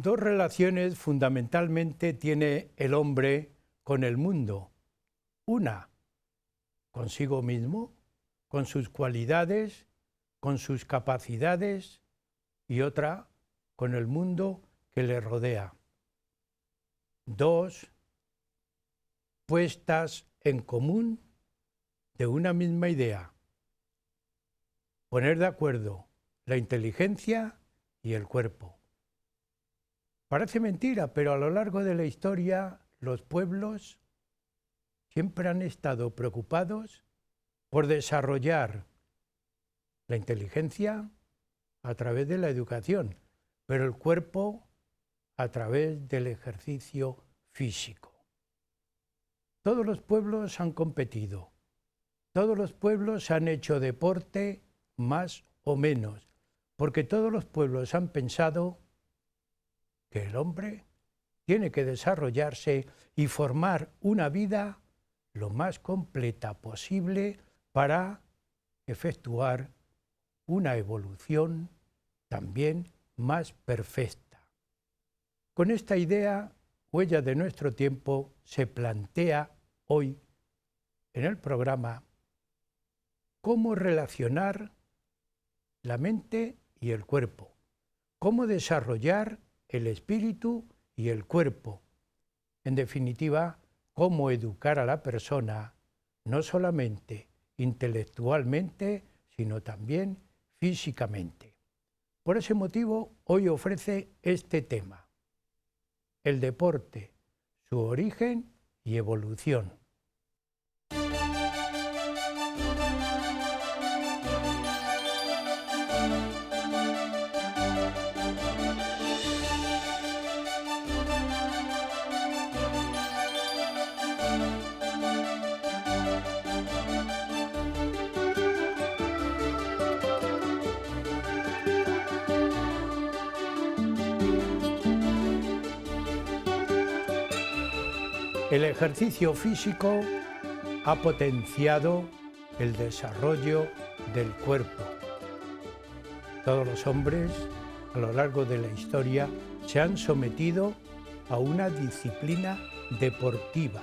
Dos relaciones fundamentalmente tiene el hombre con el mundo. Una, consigo mismo, con sus cualidades, con sus capacidades, y otra, con el mundo que le rodea. Dos, puestas en común de una misma idea. Poner de acuerdo la inteligencia y el cuerpo. Parece mentira, pero a lo largo de la historia los pueblos siempre han estado preocupados por desarrollar la inteligencia a través de la educación, pero el cuerpo a través del ejercicio físico. Todos los pueblos han competido, todos los pueblos han hecho deporte más o menos, porque todos los pueblos han pensado que el hombre tiene que desarrollarse y formar una vida lo más completa posible para efectuar una evolución también más perfecta. Con esta idea, Huella de nuestro tiempo se plantea hoy en el programa cómo relacionar la mente y el cuerpo, cómo desarrollar el espíritu y el cuerpo. En definitiva, cómo educar a la persona, no solamente intelectualmente, sino también físicamente. Por ese motivo, hoy ofrece este tema: el deporte, su origen y evolución. El ejercicio físico ha potenciado el desarrollo del cuerpo. Todos los hombres a lo largo de la historia se han sometido a una disciplina deportiva,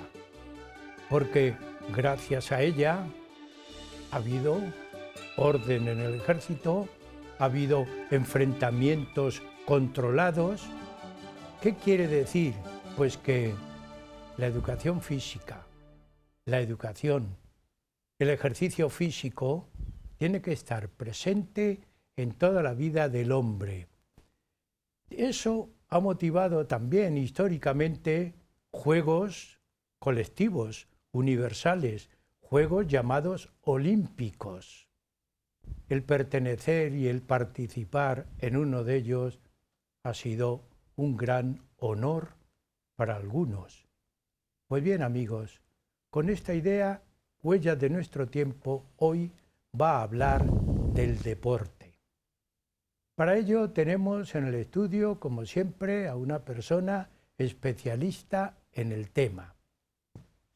porque gracias a ella ha habido orden en el ejército, ha habido enfrentamientos controlados. ¿Qué quiere decir? Pues que la educación física, la educación, el ejercicio físico tiene que estar presente en toda la vida del hombre. Eso ha motivado también históricamente juegos colectivos, universales, juegos llamados olímpicos. El pertenecer y el participar en uno de ellos ha sido un gran honor para algunos. Pues bien, amigos, con esta idea, Huellas de nuestro tiempo hoy va a hablar del deporte. Para ello tenemos en el estudio, como siempre, a una persona especialista en el tema.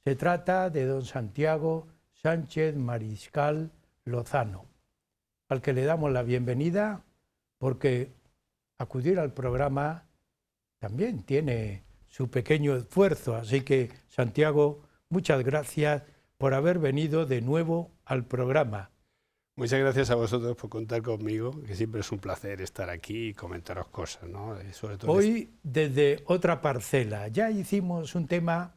Se trata de don Santiago Sánchez Mariscal Lozano, al que le damos la bienvenida porque acudir al programa también tiene su pequeño esfuerzo. Así que, Santiago, muchas gracias por haber venido de nuevo al programa. Muchas gracias a vosotros por contar conmigo, que siempre es un placer estar aquí y comentaros cosas, ¿no? Sobre todo hoy desde otra parcela. Ya hicimos un tema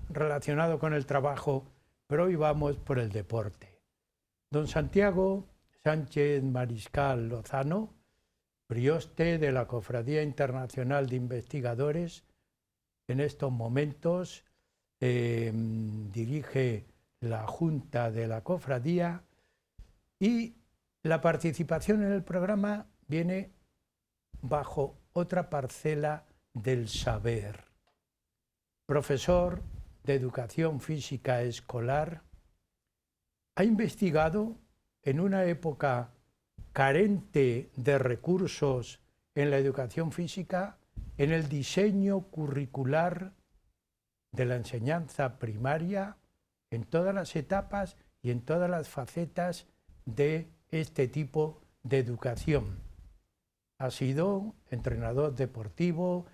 relacionado con el trabajo, pero hoy vamos por el deporte. Don Santiago Sánchez Mariscal Lozano, prioste de la Cofradía Internacional de Investigadores, en estos momentos dirige la Junta de la Cofradía y la participación en el programa viene bajo otra parcela del saber. Profesor de Educación Física Escolar, ha investigado en una época carente de recursos en la educación física, en el diseño curricular de la enseñanza primaria, en todas las etapas y en todas las facetas de este tipo de educación. ha sido entrenador deportivo,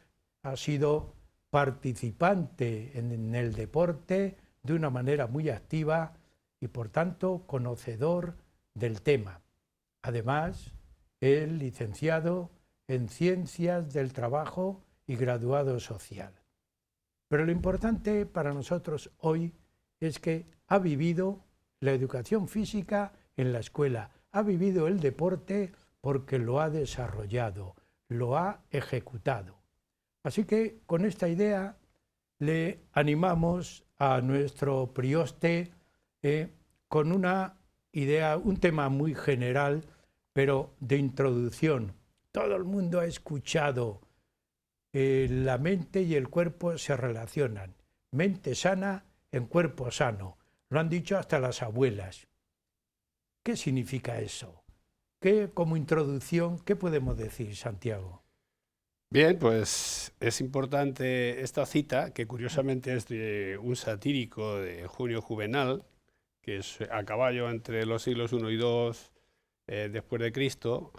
ha sido participante en el deporte de una manera muy activa y por tanto conocedor del tema. Además, es licenciado en Ciencias del Trabajo y graduado social. Pero lo importante para nosotros hoy es que ha vivido la educación física en la escuela, ha vivido el deporte porque lo ha desarrollado, lo ha ejecutado. Así que con esta idea le animamos a nuestro prioste con una idea, un tema muy general, pero de introducción. Todo el mundo ha escuchado la mente y el cuerpo se relacionan. Mente sana en cuerpo sano. Lo han dicho hasta las abuelas. ¿Qué significa eso? Como introducción, ¿qué podemos decir, Santiago? Bien, pues es importante esta cita, que curiosamente es de un satírico de Junio Juvenal, que es a caballo entre los siglos I y II después de Cristo.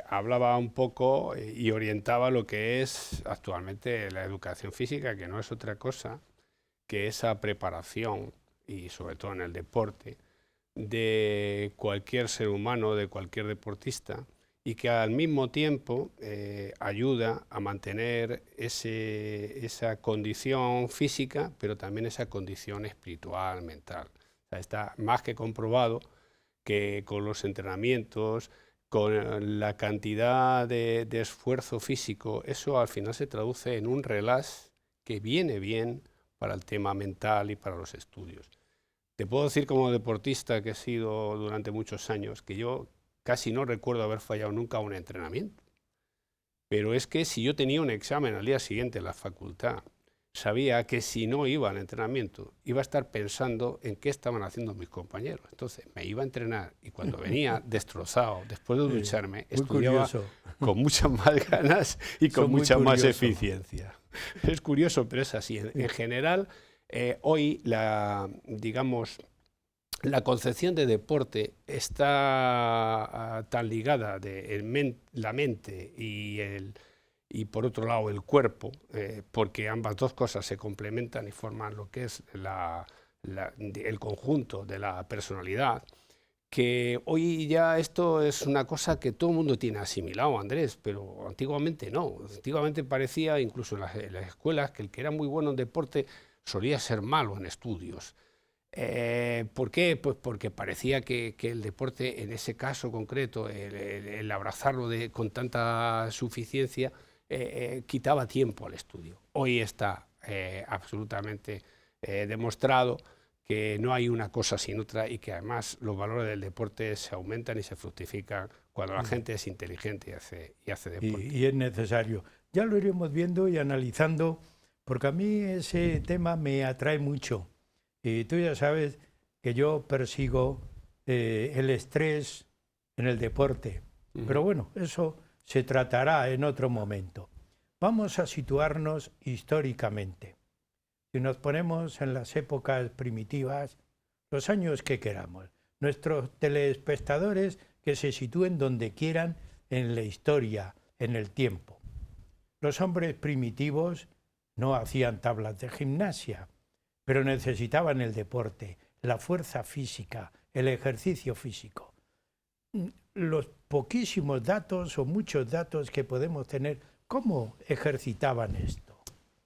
Hablaba un poco y orientaba lo que es actualmente la educación física, que no es otra cosa que esa preparación, y sobre todo en el deporte, de cualquier ser humano, de cualquier deportista, y que al mismo tiempo ayuda a mantener esa condición física, pero también esa condición espiritual, mental. O sea, está más que comprobado que con los entrenamientos, con la cantidad de esfuerzo físico, eso al final se traduce en un relax que viene bien para el tema mental y para los estudios. Te puedo decir como deportista que he sido durante muchos años, que yo casi no recuerdo haber fallado nunca un entrenamiento. Pero es que si yo tenía un examen al día siguiente en la facultad, sabía que si no iba al entrenamiento, iba a estar pensando en qué estaban haciendo mis compañeros. Entonces me iba a entrenar y cuando venía destrozado, después de ducharme, estudiaba con muchas más ganas y con mucha más eficiencia. Es curioso, pero es así. En general, hoy digamos, la concepción de deporte está tan ligada de la mente y por otro lado el cuerpo, porque ambas dos cosas se complementan y forman lo que es el conjunto de la personalidad, que hoy ya esto es una cosa que todo el mundo tiene asimilado, Andrés, pero antiguamente no. Antiguamente parecía, incluso en las escuelas, que el que era muy bueno en deporte solía ser malo en estudios. ¿Por qué? Pues porque parecía que el deporte, en ese caso concreto, el abrazarlo con tanta suficiencia, quitaba tiempo al estudio. Hoy está absolutamente demostrado que no hay una cosa sin otra y que además los valores del deporte se aumentan y se fructifican cuando la gente es inteligente y hace deporte. Y es necesario. Ya lo iremos viendo y analizando, porque a mí ese tema me atrae mucho. Y tú ya sabes que yo persigo el estrés en el deporte. Pero bueno, eso se tratará en otro momento. Vamos a situarnos históricamente. Si nos ponemos en las épocas primitivas, los años que queramos, nuestros telespectadores que se sitúen donde quieran en la historia, en el tiempo. Los hombres primitivos no hacían tablas de gimnasia, pero necesitaban el deporte, la fuerza física, el ejercicio físico. Los poquísimos datos o muchos datos que podemos tener, ¿cómo ejercitaban esto?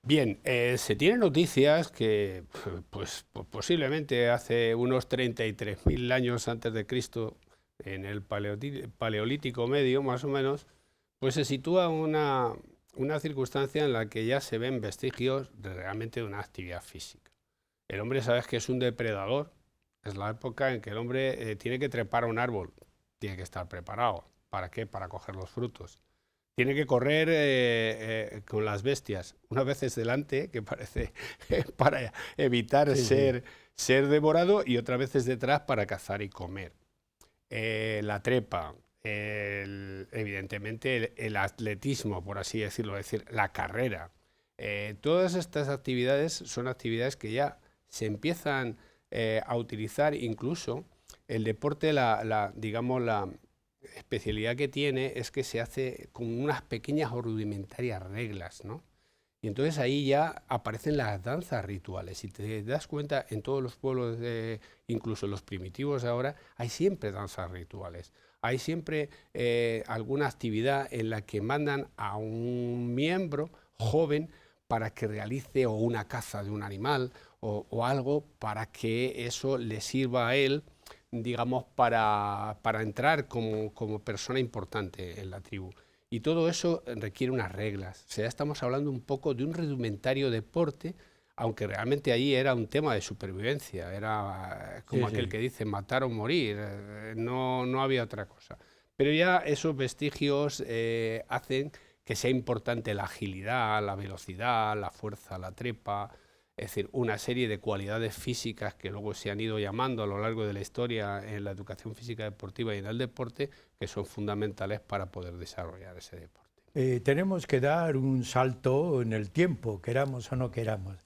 Bien, se tienen noticias que pues posiblemente hace unos 33.000 años antes de Cristo, en el Paleolítico Medio más o menos, pues se sitúa una circunstancia en la que ya se ven vestigios realmente de una actividad física. El hombre, sabes que es un depredador, es la época en que el hombre tiene que trepar a un árbol, tiene que estar preparado. ¿Para qué? Para coger los frutos. Tiene que correr con las bestias, unas veces delante, que parece para evitar ser devorado, y otras veces detrás para cazar y comer. La trepa, evidentemente el atletismo, por así decirlo, es decir, la carrera. Todas estas actividades son actividades que ya se empiezan a utilizar, incluso el deporte, digamos, especialidad que tiene es que se hace con unas pequeñas o rudimentarias reglas, ¿no? Y entonces ahí ya aparecen las danzas rituales. Si te das cuenta, en todos los pueblos, incluso los primitivos ahora, hay siempre danzas rituales. Hay siempre alguna actividad en la que mandan a un miembro joven para que realice o una caza de un animal o algo para que eso le sirva a él, digamos, para entrar como persona importante en la tribu. Y todo eso requiere unas reglas. O sea, estamos hablando un poco de un rudimentario deporte, aunque realmente ahí era un tema de supervivencia. Era como aquel que dice matar o morir. No había otra cosa. Pero ya esos vestigios hacen que sea importante la agilidad, la velocidad, la fuerza, la trepa. Es decir, una serie de cualidades físicas que luego se han ido llamando a lo largo de la historia en la educación física deportiva y en el deporte, que son fundamentales para poder desarrollar ese deporte. Tenemos que dar un salto en el tiempo, queramos o no queramos,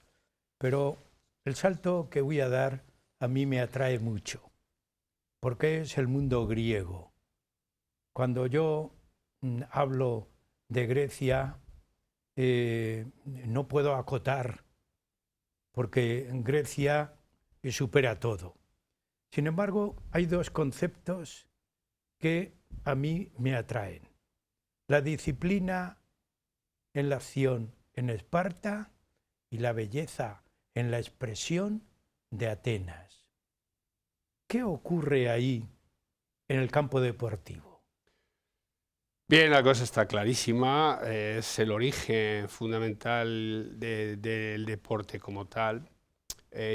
pero el salto que voy a dar a mí me atrae mucho, porque es el mundo griego. Cuando yo hablo de Grecia, no puedo acotar, porque Grecia supera todo. Sin embargo, hay dos conceptos que a mí me atraen. La disciplina en la acción en Esparta y la belleza en la expresión de Atenas. ¿Qué ocurre ahí en el campo deportivo? Bien, la cosa está clarísima, es el origen fundamental del deporte como tal.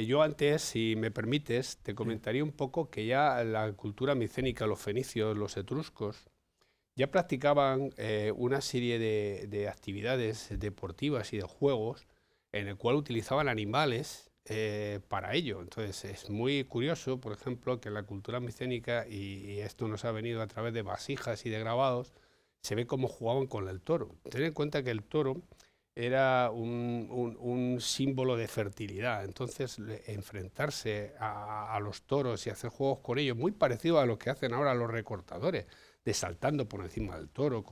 Yo antes, si me permites, te comentaría un poco que ya la cultura micénica, los fenicios, los etruscos, ya practicaban una serie de actividades deportivas y de juegos en el cual utilizaban animales para ello. Entonces es muy curioso, por ejemplo, que en la cultura micénica, y esto nos ha venido a través de vasijas y de grabados, se ve cómo jugaban con el toro. Ten en cuenta que el toro era un símbolo de fertilidad, entonces enfrentarse a los toros y hacer juegos con ellos, muy parecido a lo que hacen ahora los recortadores, de saltando por encima del toro,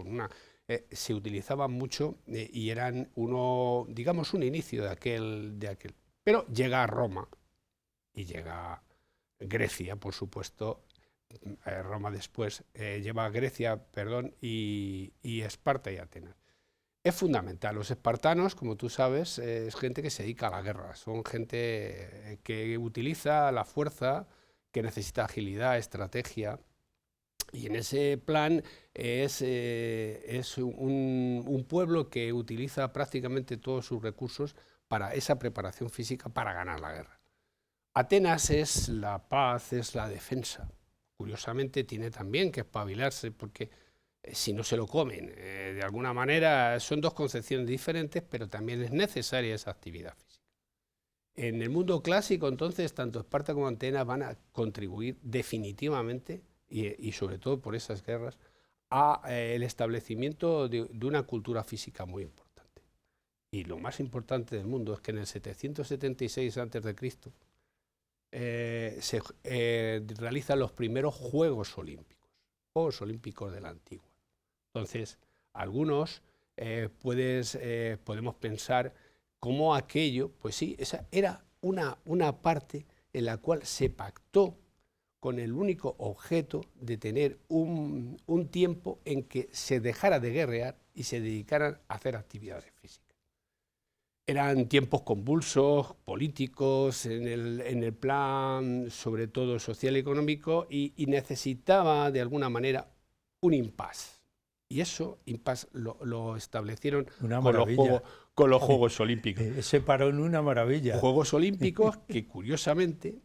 se utilizaban mucho y eran digamos un inicio de aquel. Pero llega a Roma y llega Grecia, por supuesto. Roma después lleva a Grecia, y Esparta y Atenas. Es fundamental. Los espartanos, como tú sabes, es gente que se dedica a la guerra. Son gente que utiliza la fuerza, que necesita agilidad, estrategia. Y en ese plan es un pueblo que utiliza prácticamente todos sus recursos para esa preparación física para ganar la guerra. Atenas es la paz, es la defensa. Curiosamente tiene también que espabilarse porque si no se lo comen, de alguna manera son dos concepciones diferentes, pero también es necesaria esa actividad física. En el mundo clásico, entonces, tanto Esparta como Atenas van a contribuir definitivamente, y sobre todo por esas guerras, al establecimiento de una cultura física muy importante. Y lo más importante del mundo es que en el 776 a.C., se realizan los primeros Juegos Olímpicos de la Antigua. Entonces, algunos podemos pensar cómo aquello, pues sí, esa era una parte en la cual se pactó con el único objeto de tener un tiempo en que se dejara de guerrear y se dedicaran a hacer actividades físicas. Eran tiempos convulsos, políticos, en el plan sobre todo social y económico, y necesitaba de alguna manera un impas. Y eso, impas, lo establecieron con los Juegos Olímpicos. Se paró en una maravilla. Juegos Olímpicos que, curiosamente,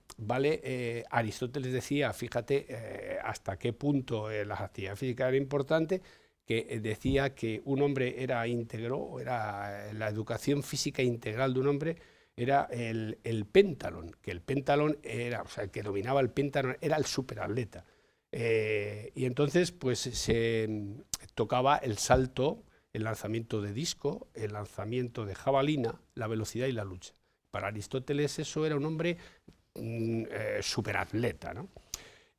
Aristóteles decía, fíjate hasta qué punto las actividades físicas eran importantes, que decía que un hombre era íntegro, la educación física integral de un hombre era el péntalon, que el péntalon era, o sea, el que dominaba el péntalon era el superatleta. Y entonces pues se tocaba el salto, el lanzamiento de disco, el lanzamiento de jabalina, la velocidad y la lucha. Para Aristóteles eso era un hombre superatleta, ¿no?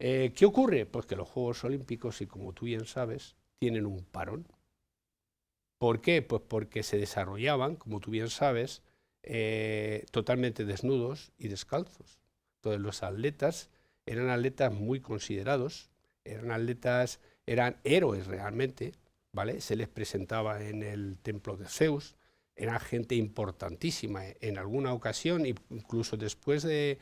¿Qué ocurre? Pues que los Juegos Olímpicos, y como tú bien sabes, tienen un parón. ¿Por qué? Pues porque se desarrollaban, como tú bien sabes, totalmente desnudos y descalzos. Entonces los atletas eran atletas muy considerados, eran héroes realmente, ¿vale? Se les presentaba en el templo de Zeus, era gente importantísima en alguna ocasión, incluso después de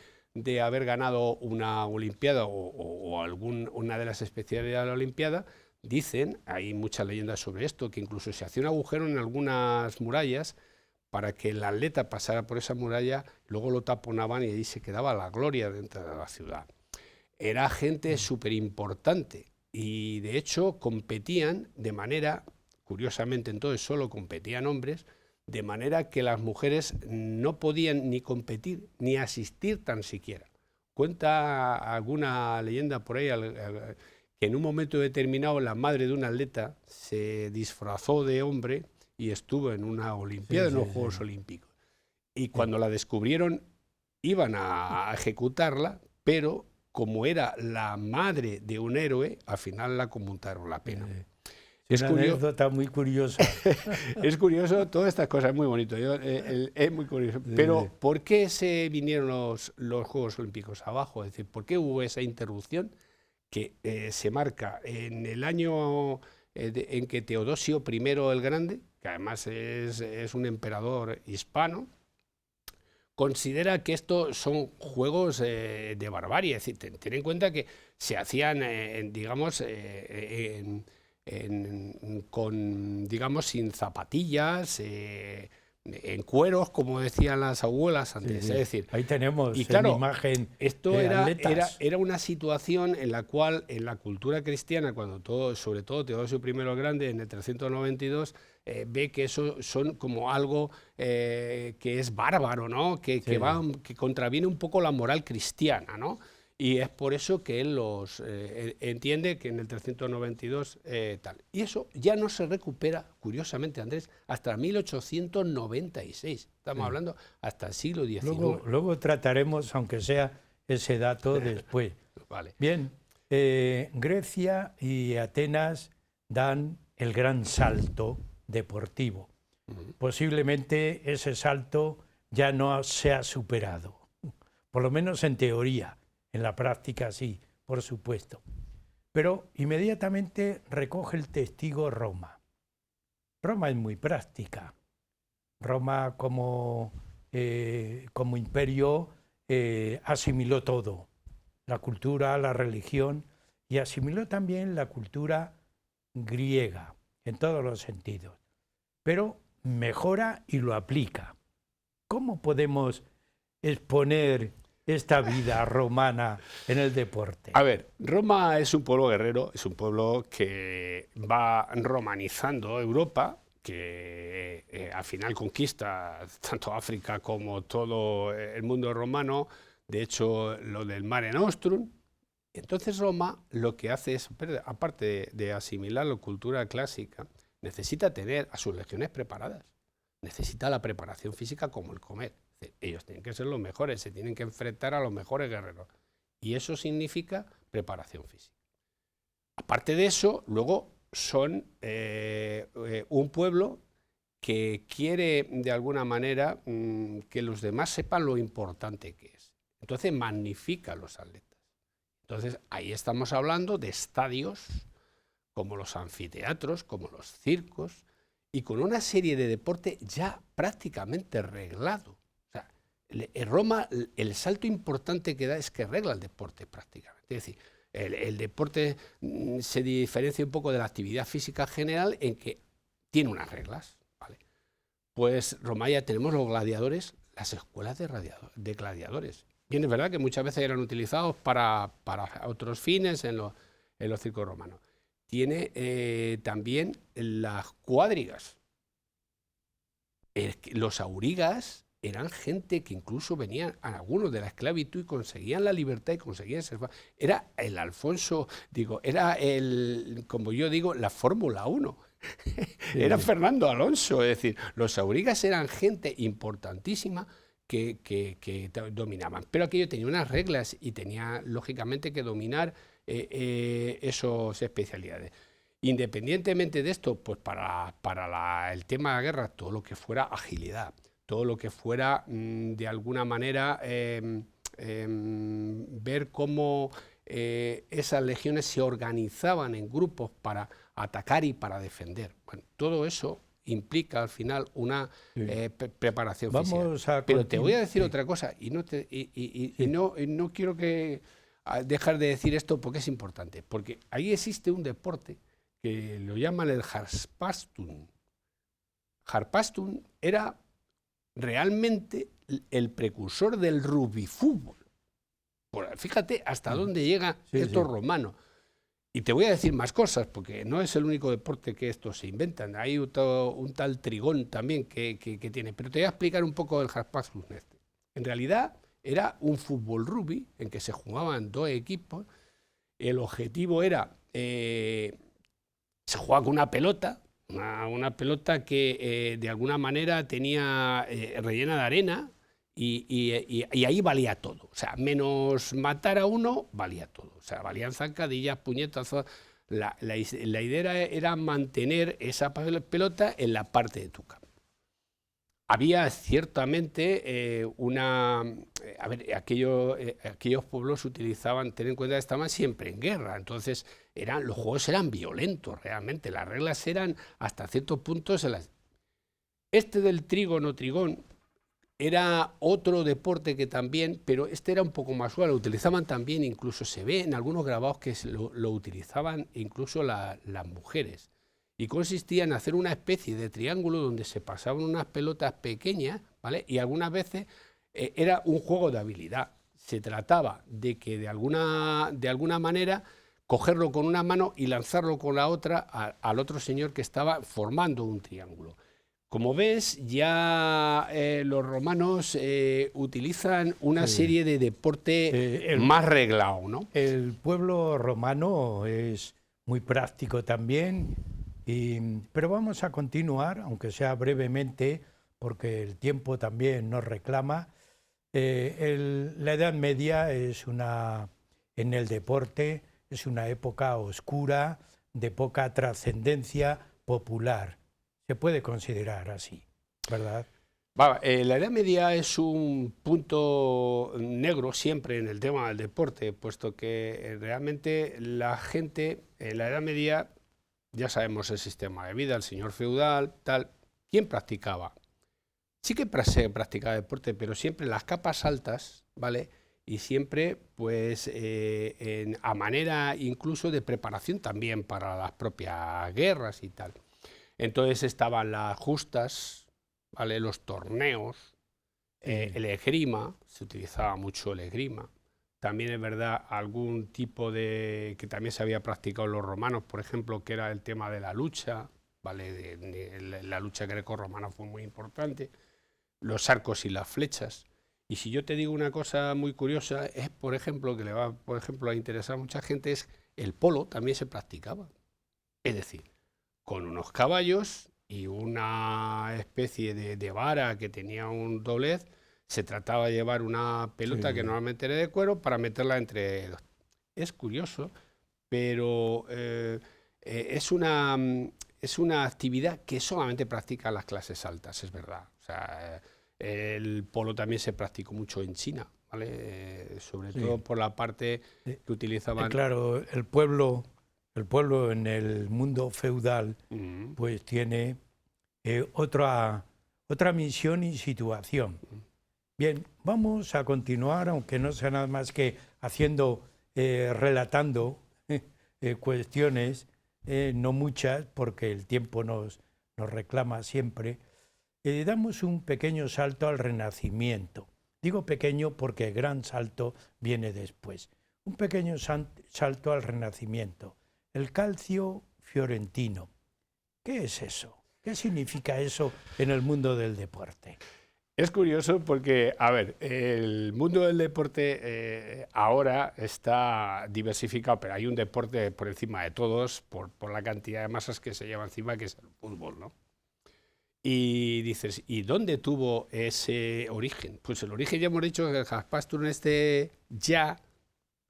haber ganado una Olimpiada o una de las especialidades de la Olimpiada. Dicen, hay muchas leyendas sobre esto, que incluso se hacía un agujero en algunas murallas para que el atleta pasara por esa muralla, luego lo taponaban y ahí se quedaba la gloria dentro de la ciudad. Era gente súper importante y de hecho competían de manera, curiosamente entonces solo competían hombres, de manera que las mujeres no podían ni competir ni asistir tan siquiera. Cuenta alguna leyenda por ahí que en un momento determinado la madre de un atleta se disfrazó de hombre y estuvo en una Olimpiada, en los Juegos Olímpicos. Y cuando la descubrieron iban a ejecutarla, pero como era la madre de un héroe, al final la conmutaron la pena. Es una anécdota muy curiosa. Es curioso, todas estas cosas, es muy bonito, es muy curioso. Pero ¿por qué se vinieron los Juegos Olímpicos abajo? Es decir, ¿por qué hubo esa interrupción que se marca en el año en que Teodosio I el Grande, que además es un emperador hispano, considera que estos son juegos de barbarie? Es decir, ten en cuenta que se hacían, digamos, sin zapatillas, en cueros, como decían las abuelas antes. Sí. Es decir, ahí tenemos y claro, imagen esto de era una situación en la cual, en la cultura cristiana, cuando sobre todo Teodosio I el Grande, en el 392, ve que eso son como algo que es bárbaro, ¿no? Que contraviene un poco la moral cristiana, ¿no? Y es por eso que él los entiende que en el 392 tal. Y eso ya no se recupera, curiosamente, Andrés, hasta 1896. Estamos hablando hasta el siglo XIX. Luego trataremos, aunque sea ese dato, después. Vale. Bien, Grecia y Atenas dan el gran salto deportivo. Posiblemente ese salto ya no se ha superado, por lo menos en teoría. En la práctica sí, por supuesto. Pero inmediatamente recoge el testigo Roma. Roma es muy práctica. Roma como imperio asimiló todo. La cultura, la religión, y asimiló también la cultura griega, en todos los sentidos. Pero mejora y lo aplica. ¿Cómo podemos exponer esta vida romana en el deporte? A ver, Roma es un pueblo guerrero, es un pueblo que va romanizando Europa, que al final conquista tanto África como todo el mundo romano, de hecho lo del Mare Nostrum. Entonces Roma lo que hace es, aparte de asimilar la cultura clásica, necesita tener a sus legiones preparadas, necesita la preparación física como el comer. Ellos tienen que ser los mejores, se tienen que enfrentar a los mejores guerreros. Y eso significa preparación física. Aparte de eso, luego son un pueblo que quiere, de alguna manera, que los demás sepan lo importante que es. Entonces, magnifica a los atletas. Entonces, ahí estamos hablando de estadios como los anfiteatros, como los circos, y con una serie de deportes ya prácticamente reglados. En Roma el salto importante que da es que regla el deporte prácticamente. Es decir, el deporte se diferencia un poco de la actividad física general en que tiene unas reglas, ¿vale? Pues Roma ya tenemos los gladiadores, las escuelas de gladiadores. Bien, es verdad que muchas veces eran utilizados para otros fines en los circos romanos. Tiene también las cuadrigas. Los aurigas eran gente que incluso venían a algunos de la esclavitud y conseguían la libertad y conseguían ser. Era el Alfonso, era como yo digo, la Fórmula 1. Era Fernando Alonso, es decir, los aurigas eran gente importantísima que dominaban. Pero aquello tenía unas reglas y tenía, lógicamente, que dominar esas especialidades. Independientemente de esto, pues para el tema de la guerra, todo lo que fuera agilidad, todo lo que fuera, de alguna manera, ver cómo esas legiones se organizaban en grupos para atacar y para defender. Bueno, todo eso implica al final una preparación física. Pero te voy a decir otra cosa, y no quiero dejar de decir esto porque es importante, porque ahí existe un deporte que lo llaman el Harpastun. Harpastun era realmente el precursor del rugby fútbol. Fíjate hasta dónde llega estos romanos. Y te voy a decir más cosas, porque no es el único deporte que estos se inventan. Hay un tal Trigón también que tiene. Pero te voy a explicar un poco del Harpastun. En realidad era un fútbol rugby en que se jugaban 2 equipos. El objetivo era, se jugaba con una pelota, una pelota que de alguna manera tenía rellena de arena, y ahí valía todo. O sea, menos matar a uno, valía todo. O sea, valían zancadillas, puñetazos. La idea era mantener esa pelota en la parte de tu campo. Había ciertamente aquellos pueblos utilizaban, ten en cuenta que estaban siempre en guerra, entonces los juegos eran violentos realmente, las reglas eran hasta ciertos puntos. Este del trigón era otro deporte que también, pero este era un poco más suave, lo utilizaban también, incluso se ve en algunos grabados que lo utilizaban incluso las mujeres. Y consistía en hacer una especie de triángulo donde se pasaban unas pelotas pequeñas, ¿vale? Y algunas veces era un juego de habilidad. Se trataba de que de alguna manera cogerlo con una mano y lanzarlo con la otra al otro señor que estaba formando un triángulo. Como ves, ya los romanos utilizan una serie de deporte más reglado, ¿no? El pueblo romano es muy práctico también. Pero vamos a continuar, aunque sea brevemente, porque el tiempo también nos reclama. La Edad Media en el deporte es una época oscura, de poca trascendencia popular. Se puede considerar así, ¿verdad? La Edad Media es un punto negro siempre en el tema del deporte, puesto que realmente la gente en la Edad Media, ya sabemos el sistema de vida, el señor feudal, tal. ¿Quién practicaba? Sí que se practicaba deporte, pero siempre en las capas altas, ¿vale? Y siempre, pues, a manera incluso de preparación también para las propias guerras y tal. Entonces estaban las justas, ¿vale? Los torneos, el esgrima, se utilizaba mucho el esgrima. También es verdad algún tipo que también se había practicado en los romanos, por ejemplo, que era el tema de la lucha, ¿vale? La lucha grecorromana fue muy importante, los arcos y las flechas. Y si yo te digo una cosa muy curiosa, es, por ejemplo, que le va, por ejemplo, a interesar a mucha gente, es el polo también se practicaba. Es decir, con unos caballos y una especie de vara que tenía un doblez, se trataba de llevar una pelota que normalmente era de cuero para meterla entre los. Es curioso, pero es una actividad que solamente practican las clases altas, es verdad. O sea, el polo también se practicó mucho en China, ¿vale? Sobre todo por la parte que utilizaban. Claro, el pueblo en el mundo feudal pues tiene otra misión y situación. Bien, vamos a continuar, aunque no sea nada más que relatando cuestiones, no muchas, porque el tiempo nos reclama siempre. Damos un pequeño salto al Renacimiento. Digo pequeño porque el gran salto viene después. Un pequeño salto al Renacimiento. El calcio fiorentino. ¿Qué es eso? ¿Qué significa eso en el mundo del deporte? Es curioso porque, a ver, el mundo del deporte ahora está diversificado, pero hay un deporte por encima de todos, por la cantidad de masas que se lleva encima, que es el fútbol, ¿no? Y dices, ¿y dónde tuvo ese origen? Pues el origen ya hemos dicho que el Harpastun ya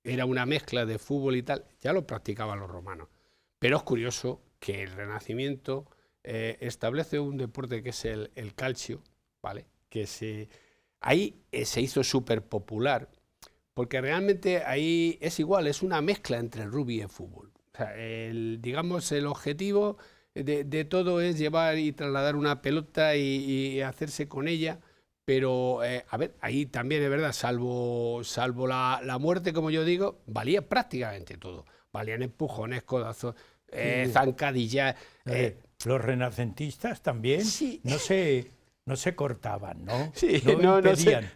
era una mezcla de fútbol y tal, ya lo practicaban los romanos. Pero es curioso que el Renacimiento establece un deporte que es el calcio, ¿vale? Ahí se hizo súper popular, porque realmente ahí es igual, es una mezcla entre el rugby y el fútbol. O sea, digamos, el objetivo de todo es llevar y trasladar una pelota y hacerse con ella, pero a ver, ahí también es verdad, salvo la muerte, como yo digo, valía prácticamente todo. Valían empujones, codazos, zancadillas. Los renacentistas también Sí. no se cortaban, ¿no? Sí,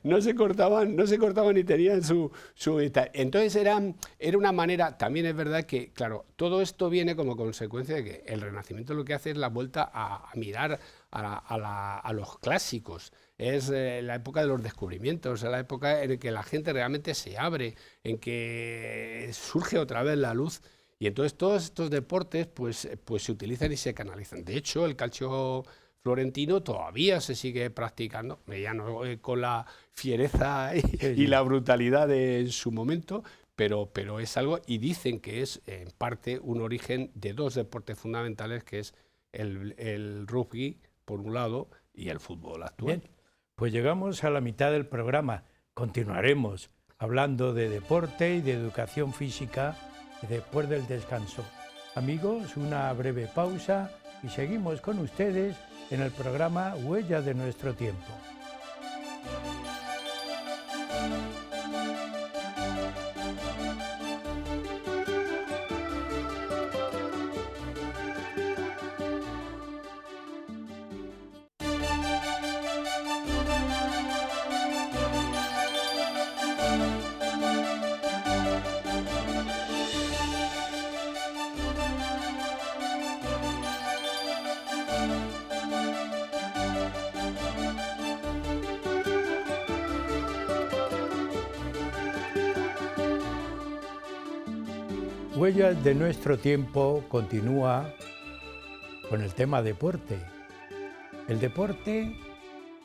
no se cortaban y tenían su. Entonces era una manera, también es verdad que, claro, todo esto viene como consecuencia de que el Renacimiento lo que hace es la vuelta a mirar a los clásicos. Es la época de los descubrimientos, es la época en que la gente realmente se abre, en que surge otra vez la luz. Y entonces todos estos deportes pues se utilizan y se canalizan. De hecho, el calcio florentino todavía se sigue practicando, ya no con la fiereza y la brutalidad de su momento, pero es algo, y dicen que es en parte un origen de dos deportes fundamentales, que es el rugby, por un lado, y el fútbol actual. Bien, pues llegamos a la mitad del programa. Continuaremos hablando de deporte y de educación física después del descanso. Amigos, una breve pausa y seguimos con ustedes en el programa Huellas de nuestro tiempo. Huellas de nuestro tiempo continúa con el tema deporte. El deporte,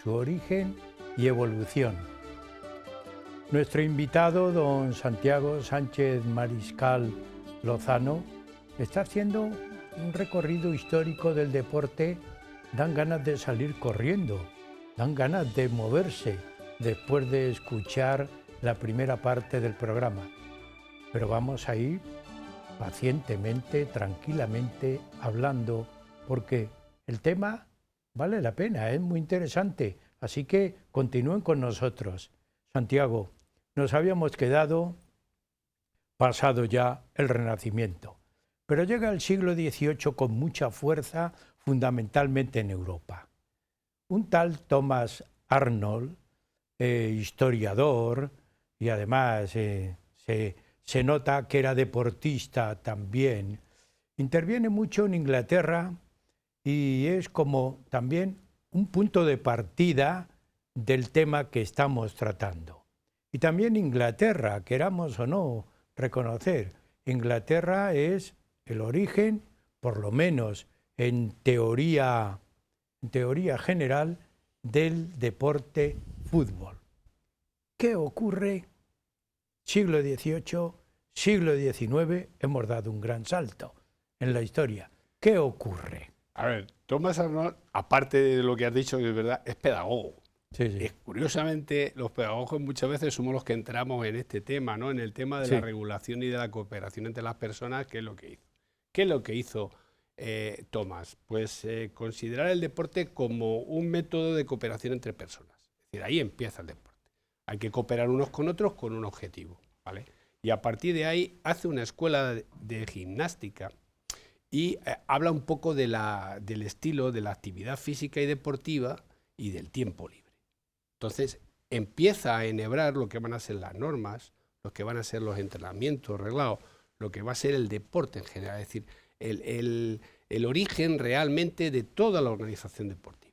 su origen y evolución. Nuestro invitado, don Santiago Sánchez Mariscal Lozano, está haciendo un recorrido histórico del deporte. Dan ganas de salir corriendo, dan ganas de moverse después de escuchar la primera parte del programa. Pero vamos a ir pacientemente, tranquilamente, hablando, porque el tema vale la pena, es muy interesante. Así que continúen con nosotros. Santiago, nos habíamos quedado pasado ya el Renacimiento, pero llega el siglo XVIII con mucha fuerza, fundamentalmente en Europa. Un tal Thomas Arnold, historiador, y además se nota que era deportista también, interviene mucho en Inglaterra y es como también un punto de partida del tema que estamos tratando. Y también Inglaterra, queramos o no reconocer, Inglaterra es el origen, por lo menos en teoría general, del deporte fútbol. ¿Qué ocurre? Siglo XVIII, siglo XIX, hemos dado un gran salto en la historia. ¿Qué ocurre? A ver, Thomas Arnold, aparte de lo que has dicho, de verdad, es pedagogo. Sí. Curiosamente, los pedagogos muchas veces somos los que entramos en este tema, ¿no? En el tema de la regulación y de la cooperación entre las personas, ¿qué es lo que hizo? ¿Qué es lo que hizo Thomas? Pues considerar el deporte como un método de cooperación entre personas. Es decir, ahí empieza el deporte. Hay que cooperar unos con otros con un objetivo, ¿vale? Y a partir de ahí hace una escuela de gimnástica y habla un poco del estilo de la actividad física y deportiva y del tiempo libre. Entonces empieza a enhebrar lo que van a ser las normas, lo que van a ser los entrenamientos reglados, lo que va a ser el deporte en general, es decir, el origen realmente de toda la organización deportiva.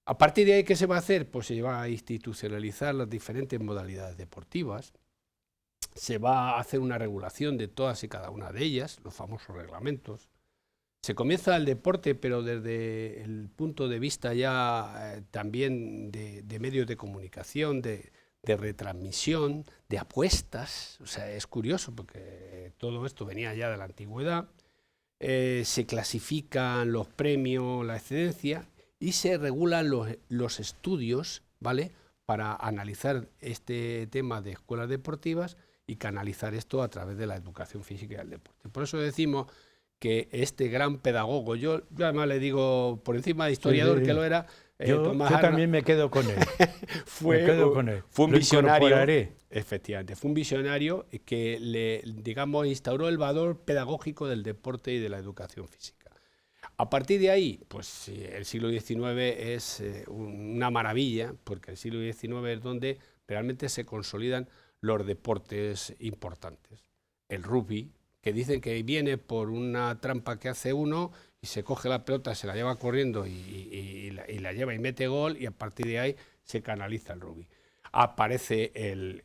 A partir de ahí, ¿qué se va a hacer? Pues se va a institucionalizar las diferentes modalidades deportivas, se va a hacer una regulación de todas y cada una de ellas, los famosos reglamentos. Se comienza el deporte, pero desde el punto de vista ya también de medios de comunicación, de de retransmisión, de apuestas. O sea, es curioso porque todo esto venía ya de la antigüedad. Se clasifican los premios, la excedencia, y se regulan los estudios, ¿vale?, para analizar este tema de escuelas deportivas y canalizar esto a través de la educación física y el deporte. Por eso decimos que este gran pedagogo, yo además le digo por encima de historiador, que lo era, yo Tomás Arna, también me quedo con él. fue un visionario, efectivamente, fue un visionario que digamos, instauró el valor pedagógico del deporte y de la educación física. A partir de ahí, pues el siglo XIX es una maravilla, porque el siglo XIX es donde realmente se consolidan los deportes importantes. El rugby, que dicen que viene por una trampa que hace uno y se coge la pelota, se la lleva corriendo y la lleva y mete gol, y a partir de ahí se canaliza el rugby. Aparece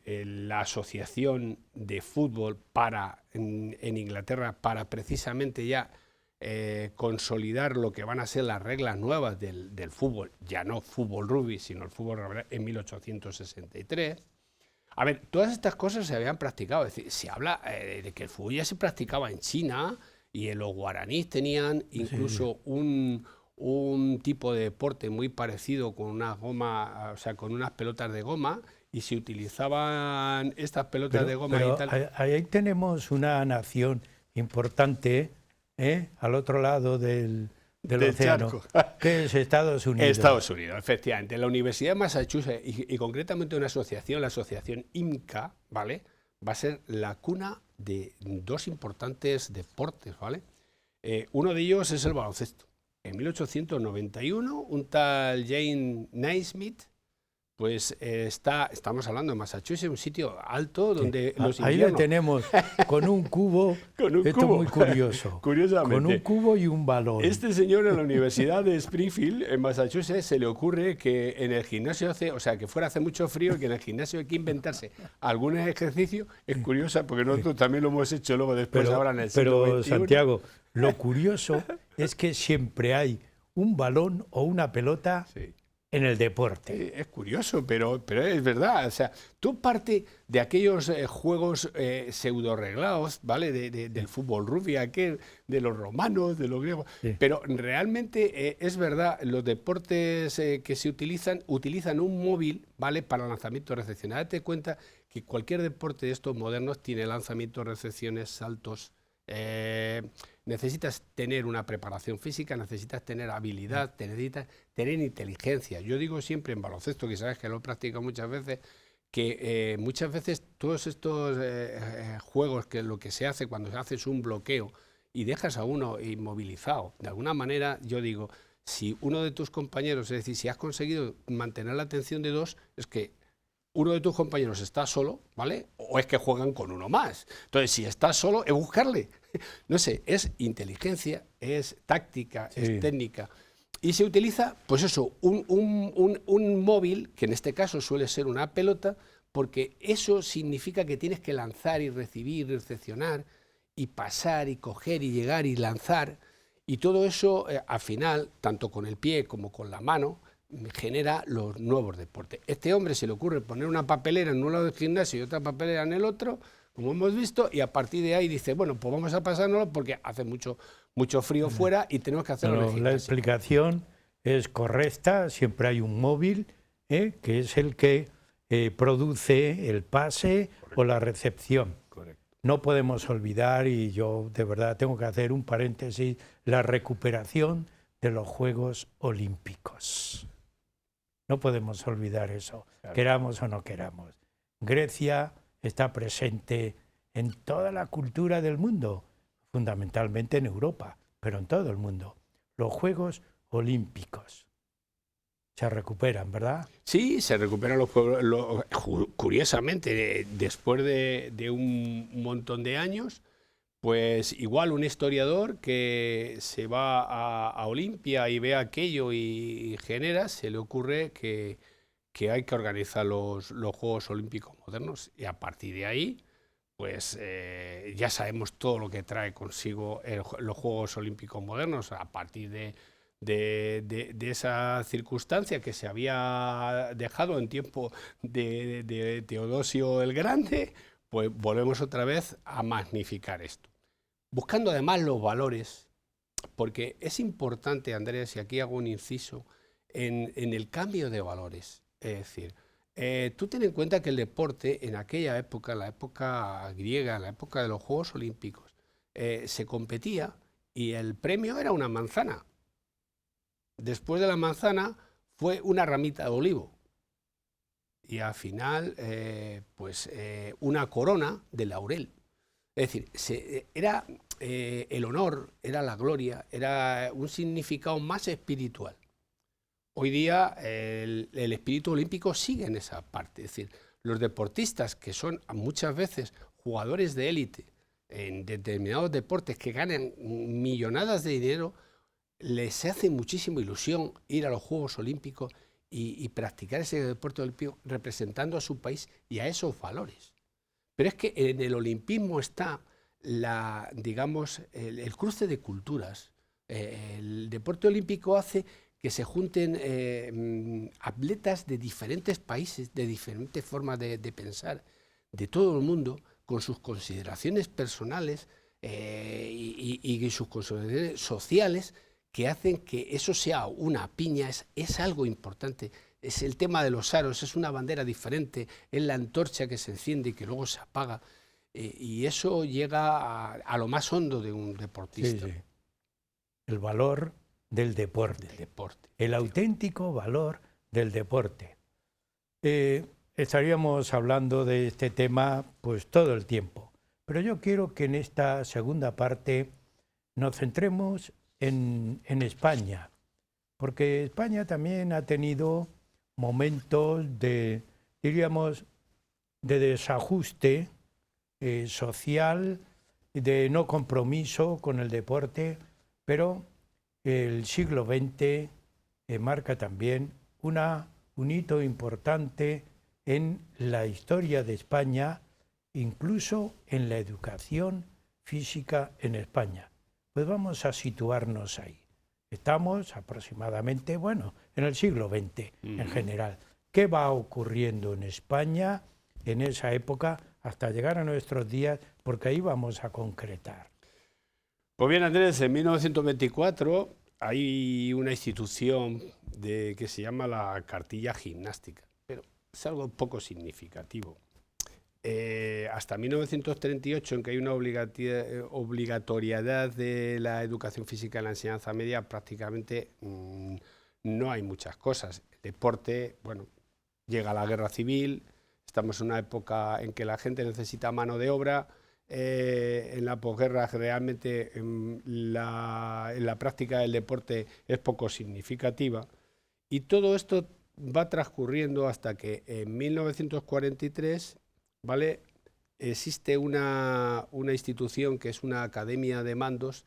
la asociación de fútbol en Inglaterra para precisamente ya consolidar lo que van a ser las reglas nuevas del fútbol, ya no fútbol rugby, sino el fútbol en 1863. A ver, todas estas cosas se habían practicado, es decir, se habla de que el fútbol ya se practicaba en China y los guaraníes tenían incluso un tipo de deporte muy parecido con unas gomas, o sea, con unas pelotas de goma, y se utilizaban estas pelotas de goma y tal. Ahí tenemos una nación importante, al otro lado del océano, que es Estados Unidos. Estados Unidos, efectivamente. La Universidad de Massachusetts y concretamente una asociación, la asociación IMCA, ¿vale?, va a ser la cuna de dos importantes deportes, ¿vale? Uno de ellos es el baloncesto. En 1891, un tal James Naismith, pues estamos hablando de Massachusetts, un sitio alto donde los inviernos... Ahí lo tenemos, con un cubo, esto es muy curioso, curiosamente, con un cubo y un balón. Este señor en la Universidad de Springfield, en Massachusetts, se le ocurre que en el gimnasio que fuera hace mucho frío y que en el gimnasio hay que inventarse algún ejercicio. Es curioso porque nosotros también lo hemos hecho luego después, ahora en el siglo XXI. Pero Santiago, lo curioso es que siempre hay un balón o una pelota... Sí. En el deporte. Es curioso, pero es verdad. O sea, tú parte de aquellos juegos pseudo arreglados, ¿vale? Del fútbol rugby, de los romanos, de los griegos. Sí. Pero realmente es verdad, los deportes que se utilizan un móvil, ¿vale?, para lanzamiento y recepción. Date cuenta que cualquier deporte de estos modernos tiene lanzamientos, recepciones, saltos. Necesitas tener una preparación física, necesitas tener habilidad, necesitas tener inteligencia. Yo digo siempre en baloncesto, que sabes que lo he practicado muchas veces, que muchas veces todos estos juegos, que lo que se hace cuando haces un bloqueo y dejas a uno inmovilizado, de alguna manera, yo digo, si uno de tus compañeros, es decir, si has conseguido mantener la atención de dos, es que uno de tus compañeros está solo, ¿vale? O es que juegan con uno más. Entonces, si estás solo, es buscarle. No sé, es inteligencia, es táctica, sí, es técnica. Y se utiliza, pues eso, un móvil, que en este caso suele ser una pelota, porque eso significa que tienes que lanzar y recibir, y recepcionar, y pasar, y coger, y llegar, y lanzar. Y todo eso, al final, tanto con el pie como con la mano, genera los nuevos deportes. Este hombre se le ocurre poner una papelera en un lado del gimnasio y otra papelera en el otro, como hemos visto, y a partir de ahí dice, bueno, pues vamos a pasárnoslo porque hace mucho frío fuera y tenemos que hacerlo en el gimnasio. La explicación es correcta, siempre hay un móvil, que es el que produce el pase. Correcto. O la recepción. Correcto. No podemos olvidar, y yo de verdad tengo que hacer un paréntesis, la recuperación de los Juegos Olímpicos. No podemos olvidar eso, claro, queramos o no queramos. Grecia está presente en toda la cultura del mundo, fundamentalmente en Europa, pero en todo el mundo. Los Juegos Olímpicos se recuperan, ¿verdad? Sí, se recuperan los Juegos, curiosamente, después de un montón de años. Pues igual un historiador que se va a Olimpia y ve aquello y genera, se le ocurre que hay que organizar los Juegos Olímpicos modernos, y a partir de ahí, pues ya sabemos todo lo que trae consigo los Juegos Olímpicos modernos, a partir de esa circunstancia que se había dejado en tiempo de Teodosio el Grande, pues volvemos otra vez a magnificar esto. Buscando además los valores, porque es importante, Andrés, y aquí hago un inciso, en el cambio de valores. Es decir, tú ten en cuenta que el deporte en aquella época, la época griega, la época de los Juegos Olímpicos, se competía y el premio era una manzana. Después de la manzana fue una ramita de olivo y al final una corona de laurel. Es decir, era el honor, era la gloria, era un significado más espiritual. Hoy día el espíritu olímpico sigue en esa parte. Es decir, los deportistas que son muchas veces jugadores de élite en determinados deportes que ganan millonadas de dinero, les hace muchísima ilusión ir a los Juegos Olímpicos y practicar ese deporte olímpico representando a su país y a esos valores. Pero es que en el olimpismo está digamos, el cruce de culturas. El deporte olímpico hace que se junten atletas de diferentes países, de diferentes formas de pensar, de todo el mundo, con sus consideraciones personales y sus consideraciones sociales, que hacen que eso sea una piña. Es algo importante. Es el tema de los aros, es una bandera diferente, es la antorcha que se enciende y que luego se apaga. Y eso llega a lo más hondo de un deportista. Sí, sí. El valor del deporte. El auténtico valor del deporte. Estaríamos hablando de este tema pues todo el tiempo, pero yo quiero que en esta segunda parte nos centremos en España, porque España también ha tenido momentos de, diríamos, de desajuste social, de no compromiso con el deporte, pero el siglo XX marca también un hito importante en la historia de España, incluso en la educación física en España. Pues vamos a situarnos ahí. Estamos aproximadamente, bueno, en el siglo XX en general. ¿Qué va ocurriendo en España en esa época hasta llegar a nuestros días? Porque ahí vamos a concretar. Pues bien, Andrés, en 1924 hay una institución que se llama la cartilla gimnástica, pero es algo poco significativo. Hasta 1938, en que hay una obligatoriedad de la educación física en la enseñanza media, prácticamente no hay muchas cosas. El deporte, bueno, llega la guerra civil, estamos en una época en que la gente necesita mano de obra. En la posguerra realmente en la práctica del deporte es poco significativa, y todo esto va transcurriendo hasta que en 1943, ¿vale?, existe una institución que es una academia de mandos,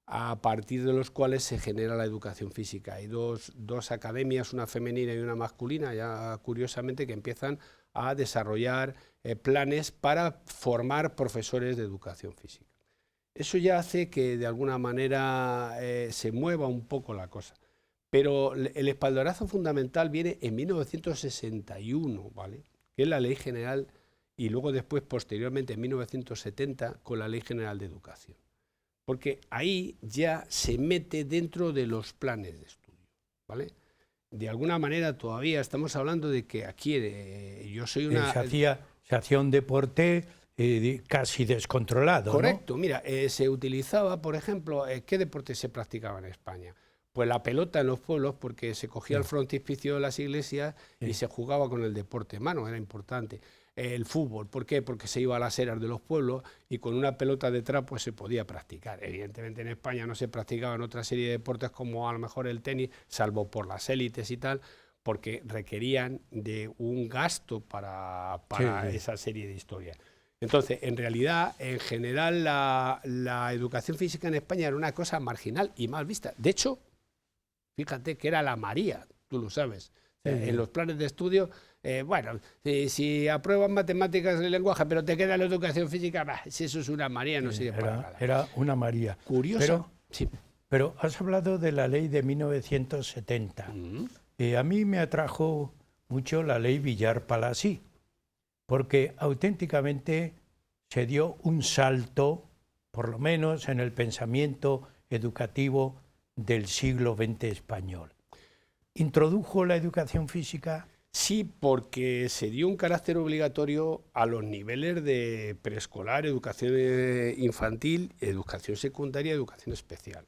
a partir de los cuales se genera la educación física. Hay dos academias, una femenina y una masculina, ya curiosamente, que empiezan a desarrollar planes para formar profesores de educación física. Eso ya hace que de alguna manera se mueva un poco la cosa. Pero el espaldarazo fundamental viene en 1961, ¿vale?, que es la Ley General, y luego después, posteriormente, en 1970, con la Ley General de Educación. Porque ahí ya se mete dentro de los planes de estudio, ¿vale? De alguna manera todavía estamos hablando de que aquí yo soy una... Se hacía un deporte casi descontrolado, correcto, ¿no? Mira, se utilizaba, por ejemplo, ¿qué deporte se practicaba en España? Pues la pelota en los pueblos, porque se cogía el frontispicio de las iglesias y se jugaba con el deporte en mano, era importante. El fútbol, ¿por qué? Porque se iba a las eras de los pueblos y con una pelota detrás pues se podía practicar. Evidentemente en España no se practicaban otra serie de deportes como a lo mejor el tenis, salvo por las élites y tal, porque requerían de un gasto para esa serie de historias. Entonces, en realidad, en general, la educación física en España era una cosa marginal y mal vista. De hecho, fíjate que era la María, tú lo sabes. En los planes de estudio, bueno, si apruebas matemáticas y lenguaje, pero te queda la educación física, si eso es una María, no sirve para nada. Era una María. Curioso. Pero, sí. Pero has hablado de la ley de 1970. A mí me atrajo mucho la ley Villar-Palasí, porque auténticamente se dio un salto, por lo menos en el pensamiento educativo del siglo XX español. ¿Introdujo la educación física? Sí, porque se dio un carácter obligatorio a los niveles de preescolar, educación infantil, educación secundaria, educación especial.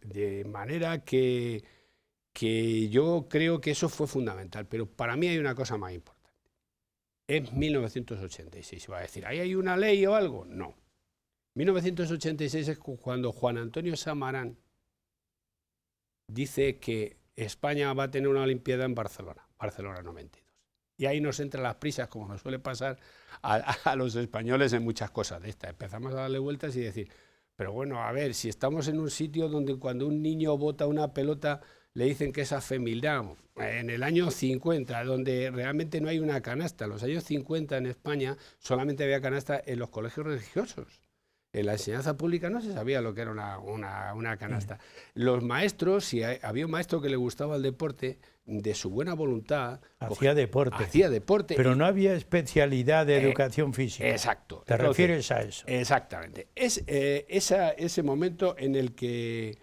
De manera que yo creo que eso fue fundamental, pero para mí hay una cosa más importante. Es 1986, va a decir, ¿ahí hay una ley o algo? No. 1986 es cuando Juan Antonio Samarán dice que España va a tener una Olimpiada en Barcelona, Barcelona 92. Y ahí nos entran las prisas, como nos suele pasar a los españoles en muchas cosas de estas. Empezamos a darle vueltas y decir, pero bueno, a ver, si estamos en un sitio donde cuando un niño bota una pelota le dicen que es afeminado, en el año 50, donde realmente no hay una canasta. En los años 50 en España solamente había canasta en los colegios religiosos. En la enseñanza pública no se sabía lo que era una canasta. Los maestros, si había un maestro que le gustaba el deporte, de su buena voluntad... Hacía deporte. Hacía deporte. Pero no había especialidad de educación física. Exacto. ¿Te refieres a eso? Exactamente. Es ese momento en el que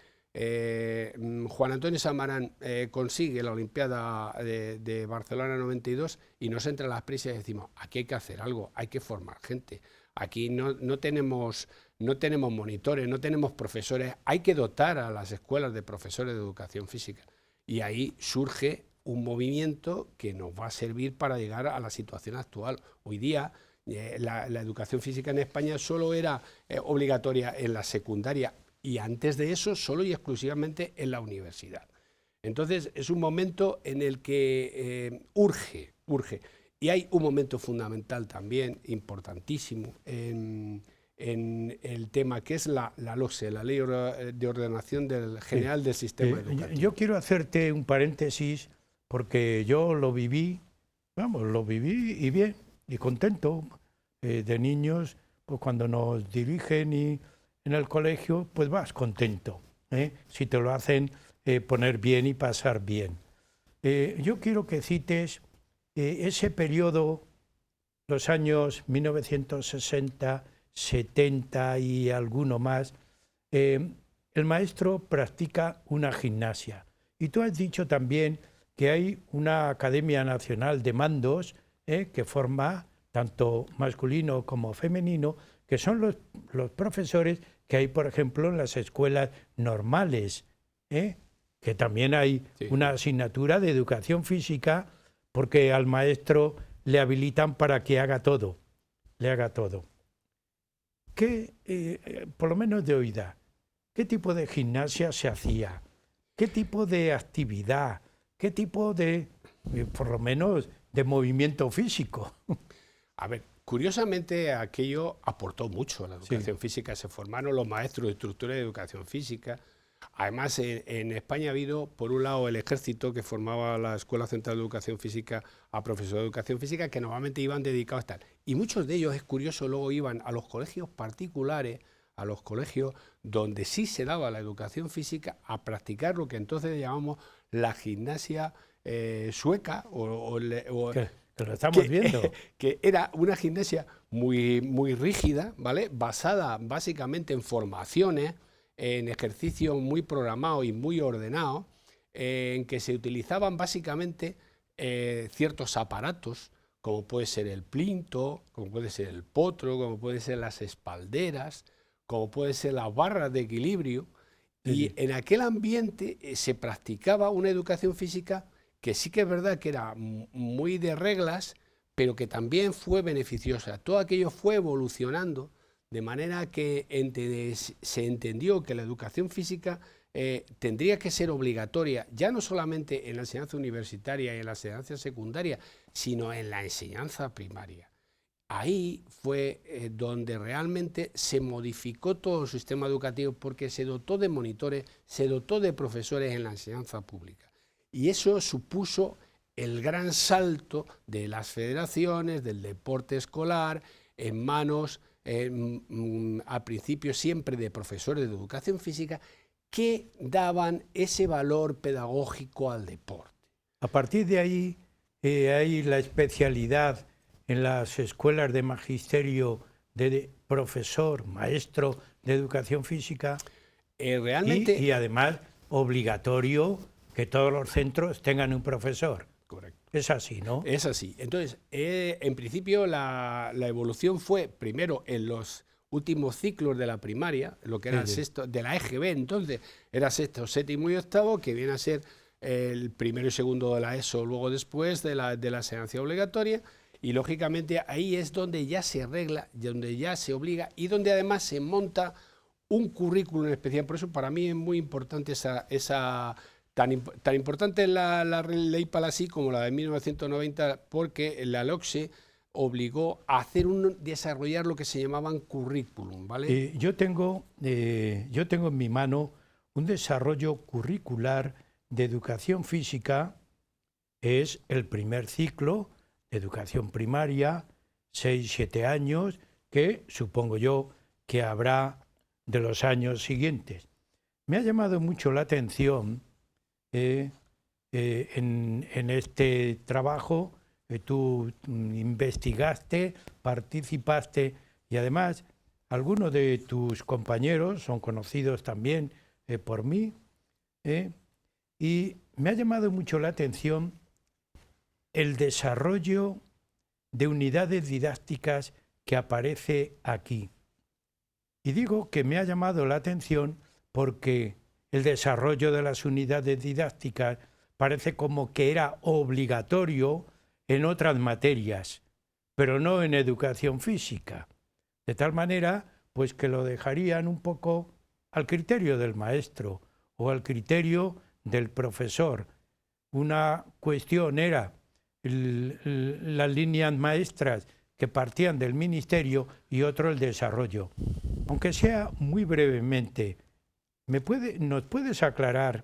Juan Antonio Samarán consigue la Olimpiada de Barcelona 92 y nos entra las prisas y decimos, aquí hay que hacer algo, hay que formar gente. Aquí no tenemos monitores, no tenemos profesores, hay que dotar a las escuelas de profesores de educación física. Y ahí surge un movimiento que nos va a servir para llegar a la situación actual. Hoy día la educación física en España solo era obligatoria en la secundaria y antes de eso solo y exclusivamente en la universidad. Entonces es un momento en el que urge. Y hay un momento fundamental también, importantísimo, en el tema que es la LOSE, la Ley de Ordenación General del Sistema Educativo. Yo quiero hacerte un paréntesis porque yo lo viví y bien, y contento. De niños, pues cuando nos dirigen en el colegio, pues vas contento, si te lo hacen poner bien y pasar bien. Yo quiero que cites ese periodo, los años 1960, 70 y alguno más. El maestro practica una gimnasia. Y tú has dicho también que hay una Academia Nacional de Mandos que forma tanto masculino como femenino, que son los profesores que hay, por ejemplo, en las escuelas normales, que también hay una asignatura de educación física, porque al maestro le habilitan para que haga todo, ¿Qué, por lo menos de oída, qué tipo de gimnasia se hacía? ¿Qué tipo de actividad? ¿Qué tipo de, por lo menos, de movimiento físico? A ver, curiosamente aquello aportó mucho a la educación física. Se formaron los maestros de estructura de educación física. Además, en España ha habido, por un lado, el ejército que formaba la Escuela Central de Educación Física a profesores de educación física que normalmente iban dedicados a tal. Y muchos de ellos, es curioso, luego iban a los colegios particulares, a los colegios donde sí se daba la educación física, a practicar lo que entonces llamamos la gimnasia sueca que lo estamos viendo. Que era una gimnasia muy rígida, ¿vale? Basada básicamente en formaciones, en ejercicios muy programados y muy ordenados, en que se utilizaban básicamente ciertos aparatos, como puede ser el plinto, como puede ser el potro, como pueden ser las espalderas, como puede ser las barras de equilibrio. Y en aquel ambiente se practicaba una educación física que sí que es verdad que era muy de reglas, pero que también fue beneficiosa. Todo aquello fue evolucionando, de manera que se entendió que la educación física tendría que ser obligatoria, ya no solamente en la enseñanza universitaria y en la enseñanza secundaria, sino en la enseñanza primaria. Ahí fue donde realmente se modificó todo el sistema educativo, porque se dotó de monitores, se dotó de profesores en la enseñanza pública. Y eso supuso el gran salto de las federaciones, del deporte escolar, en manos, al principio siempre de profesores de educación física, que daban ese valor pedagógico al deporte. A partir de ahí hay la especialidad en las escuelas de magisterio de profesor, maestro de educación física Realmente... y además obligatorio que todos los centros tengan un profesor. Correcto. Es así, ¿no? Es así. Entonces, en principio la evolución fue primero en los últimos ciclos de la primaria, lo que era el sexto, de la EGB, entonces era sexto, séptimo y octavo, que viene a ser el primero y segundo de la ESO, luego después de la enseñanza obligatoria, y lógicamente ahí es donde ya se regla, donde ya se obliga y donde además se monta un currículum especial. Por eso para mí es muy importante tan importante es la ley Palasí como la de 1990, porque la LOCSE obligó a desarrollar lo que se llamaban currículum, ¿vale? Yo tengo en mi mano un desarrollo curricular de educación física. Es el primer ciclo de educación primaria, 6-7 años, que supongo yo que habrá de los años siguientes. Me ha llamado mucho la atención en este trabajo. Tú investigaste, participaste y además algunos de tus compañeros son conocidos también por mí, y me ha llamado mucho la atención el desarrollo de unidades didácticas que aparece aquí. Y digo que me ha llamado la atención porque el desarrollo de las unidades didácticas parece como que era obligatorio en otras materias, pero no en educación física. De tal manera, pues que lo dejarían un poco al criterio del maestro o al criterio del profesor. Una cuestión era las líneas maestras que partían del ministerio y otro el desarrollo. Aunque sea muy brevemente, ¿nos puedes aclarar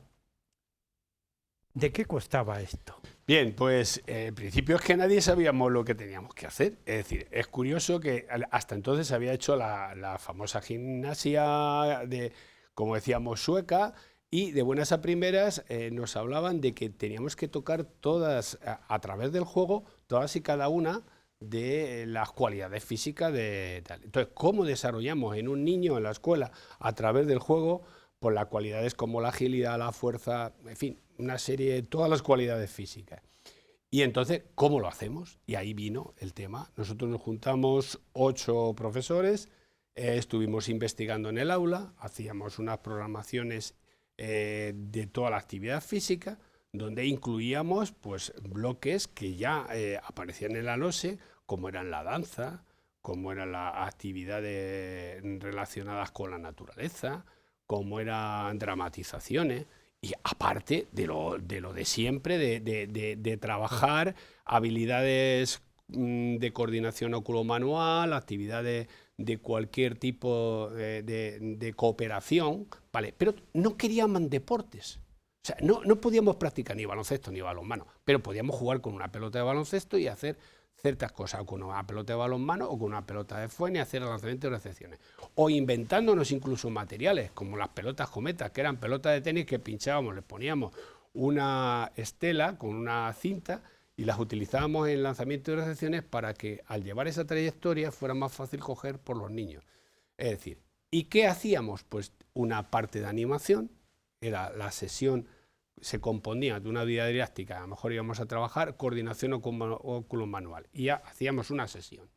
de qué costaba esto? Bien, pues en principio es que nadie sabíamos lo que teníamos que hacer. Es decir, es curioso que hasta entonces se había hecho la famosa gimnasia, como decíamos, sueca, y de buenas a primeras nos hablaban de que teníamos que tocar todas, a través del juego, todas y cada una de las cualidades físicas de tal. Entonces, ¿cómo desarrollamos en un niño en la escuela a través del juego pues las cualidades como la agilidad, la fuerza, en fin, una serie de todas las cualidades físicas? Y entonces, ¿cómo lo hacemos? Y ahí vino el tema. Nosotros nos juntamos 8 profesores, estuvimos investigando en el aula, hacíamos unas programaciones de toda la actividad física, donde incluíamos pues bloques que ya aparecían en la LOSE, como eran la danza, como eran las actividades relacionadas con la naturaleza, como eran dramatizaciones, y aparte de lo de siempre, de trabajar habilidades de coordinación oculomanual, actividades de cualquier tipo de cooperación, ¿vale? Pero no queríamos deportes. O sea, no podíamos practicar ni baloncesto ni balonmano, pero podíamos jugar con una pelota de baloncesto y hacer ciertas cosas, o con una pelota de balonmano o con una pelota de fuene y hacer lanzamientos y recepciones. O inventándonos incluso materiales, como las pelotas cometas, que eran pelotas de tenis que pinchábamos, les poníamos una estela con una cinta y las utilizábamos en lanzamientos y recepciones para que al llevar esa trayectoria fuera más fácil coger por los niños. Es decir, ¿y qué hacíamos? Pues una parte de animación, era la sesión, se componía de una unidad didáctica, a lo mejor íbamos a trabajar coordinación oculomanual y ya hacíamos una sesión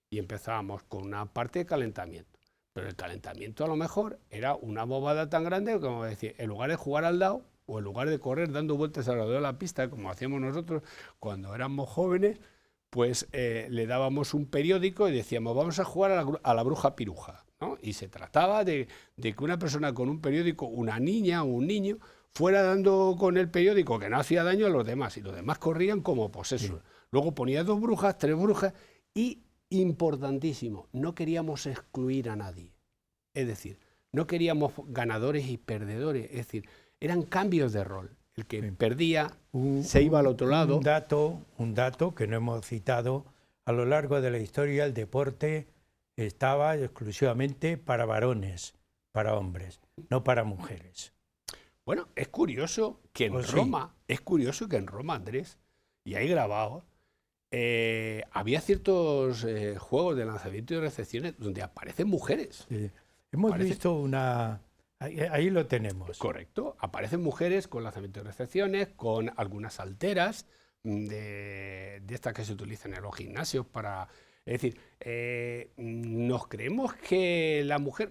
y empezábamos con una parte de calentamiento, pero el calentamiento a lo mejor era una bobada tan grande como decir, en lugar de jugar al dado o en lugar de correr dando vueltas alrededor de la pista como hacíamos nosotros cuando éramos jóvenes, pues le dábamos un periódico y decíamos vamos a jugar a la bruja piruja, ¿no? Y se trataba de que una persona con un periódico, una niña o un niño, fuera dando con el periódico que no hacía daño a los demás y los demás corrían como posesos. Sí. Luego ponía 2 brujas, 3 brujas y, importantísimo, no queríamos excluir a nadie. Es decir, no queríamos ganadores y perdedores, es decir, eran cambios de rol. El que perdía se iba al otro lado. Un dato que no hemos citado, a lo largo de la historia el deporte estaba exclusivamente para varones, para hombres, no para mujeres. Bueno, es curioso que en Roma, Andrés, y hay grabado, había ciertos juegos de lanzamiento y recepciones donde aparecen mujeres. Sí. Hemos visto una... Ahí lo tenemos. Correcto. Aparecen mujeres con lanzamiento y recepciones, con algunas alteras de estas que se utilizan en los gimnasios para... Es decir, nos creemos que la mujer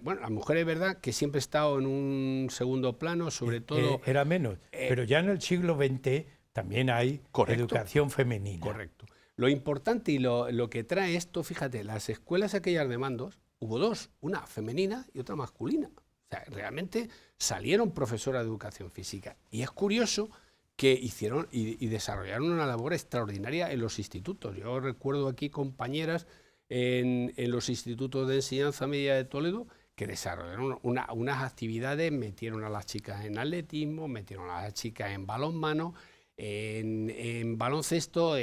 es verdad que siempre ha estado en un segundo plano, sobre todo... Era menos, pero ya en el siglo XX también hay educación femenina. Correcto. Lo importante y lo que trae esto, fíjate, las escuelas aquellas de mandos, hubo dos, una femenina y otra masculina. O sea, realmente salieron profesoras de educación física. Y es curioso que hicieron y desarrollaron una labor extraordinaria en los institutos. Yo recuerdo aquí compañeras en los institutos de enseñanza media de Toledo que desarrollaron unas actividades, metieron a las chicas en atletismo, metieron a las chicas en balonmano, en baloncesto,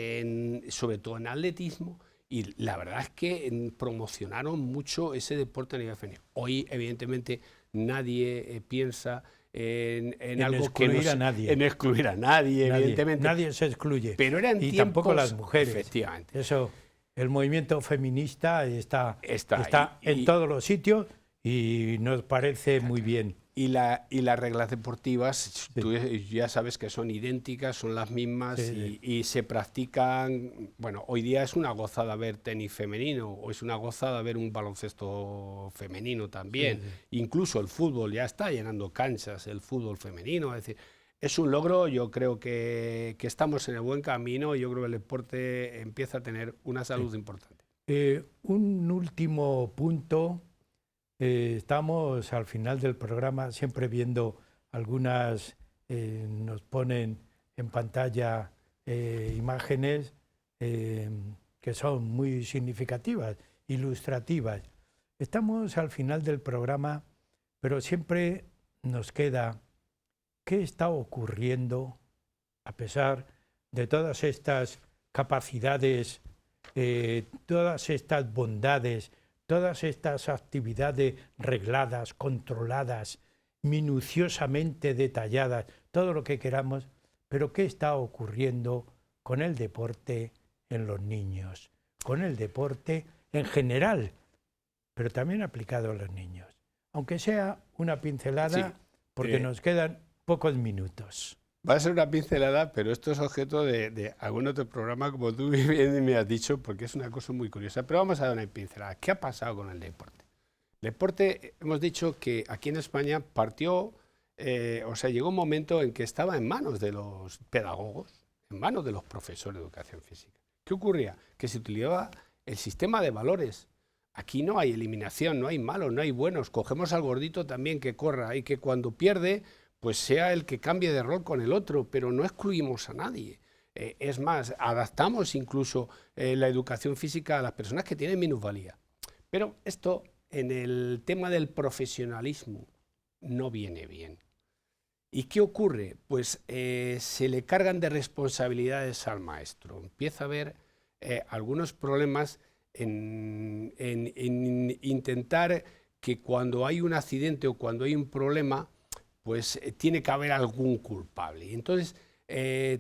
sobre todo en atletismo, y la verdad es que promocionaron mucho ese deporte a nivel femenino. Hoy, evidentemente, nadie piensa en algo que no en excluir a nadie, evidentemente. Nadie se excluye. Pero eran y tiempos, tampoco las mujeres. Efectivamente. Eso, el movimiento feminista está ahí, en todos los sitios y nos parece muy bien. Y las reglas deportivas, tú ya sabes que son idénticas, son las mismas y se practican. Bueno, hoy día es una gozada ver tenis femenino o es una gozada ver un baloncesto femenino también. Incluso el fútbol ya está llenando canchas, el fútbol femenino. Es decir, es un logro, yo creo que estamos en el buen camino y yo creo que el deporte empieza a tener una salud importante. Un último punto. Estamos al final del programa siempre viendo algunas, nos ponen en pantalla imágenes que son muy significativas, ilustrativas. Estamos al final del programa, pero siempre nos queda qué está ocurriendo a pesar de todas estas capacidades, todas estas bondades, todas estas actividades regladas, controladas, minuciosamente detalladas, todo lo que queramos, pero ¿qué está ocurriendo con el deporte en los niños? Con el deporte en general, pero también aplicado a los niños. Aunque sea una pincelada, porque nos quedan pocos minutos. Va a ser una pincelada, pero esto es objeto de algún otro programa, como tú bien me has dicho, porque es una cosa muy curiosa. Pero vamos a dar una pincelada. ¿Qué ha pasado con el deporte? El deporte, hemos dicho que aquí en España partió, llegó un momento en que estaba en manos de los pedagogos, en manos de los profesores de educación física. ¿Qué ocurría? Que se utilizaba el sistema de valores. Aquí no hay eliminación, no hay malos, no hay buenos. Cogemos al gordito también que corra y que cuando pierde, pues sea el que cambie de rol con el otro, pero no excluimos a nadie. Es más, adaptamos incluso la educación física a las personas que tienen minusvalía. Pero esto, en el tema del profesionalismo, no viene bien. ¿Y qué ocurre? Pues se le cargan de responsabilidades al maestro. Empieza a haber algunos problemas en intentar que cuando hay un accidente o cuando hay un problema, pues tiene que haber algún culpable. Entonces,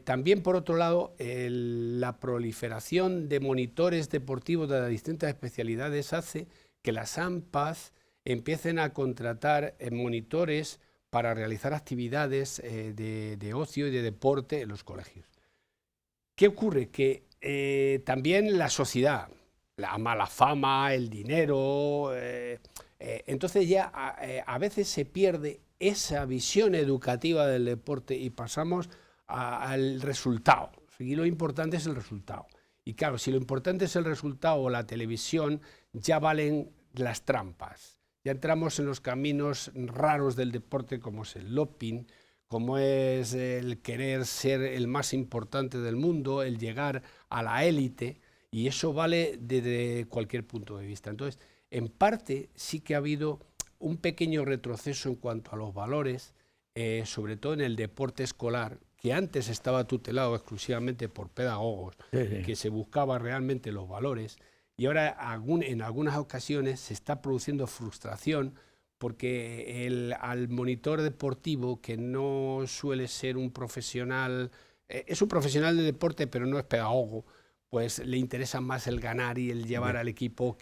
también por otro lado, la proliferación de monitores deportivos de las distintas especialidades hace que las AMPAs empiecen a contratar monitores para realizar actividades de ocio y de deporte en los colegios. ¿Qué ocurre? Que también la sociedad, la mala fama, el dinero, entonces ya a veces se pierde esa visión educativa del deporte y pasamos al resultado. Y lo importante es el resultado. Y claro, si lo importante es el resultado o la televisión, ya valen las trampas. Ya entramos en los caminos raros del deporte, como es el doping, como es el querer ser el más importante del mundo, el llegar a la élite, y eso vale desde cualquier punto de vista. Entonces, en parte sí que ha habido un pequeño retroceso en cuanto a los valores, sobre todo en el deporte escolar, que antes estaba tutelado exclusivamente por pedagogos, que se buscaba realmente los valores, y ahora en algunas ocasiones se está produciendo frustración porque al monitor deportivo, que no suele ser un profesional, es un profesional de deporte, pero no es pedagogo, pues le interesa más el ganar y el llevar al equipo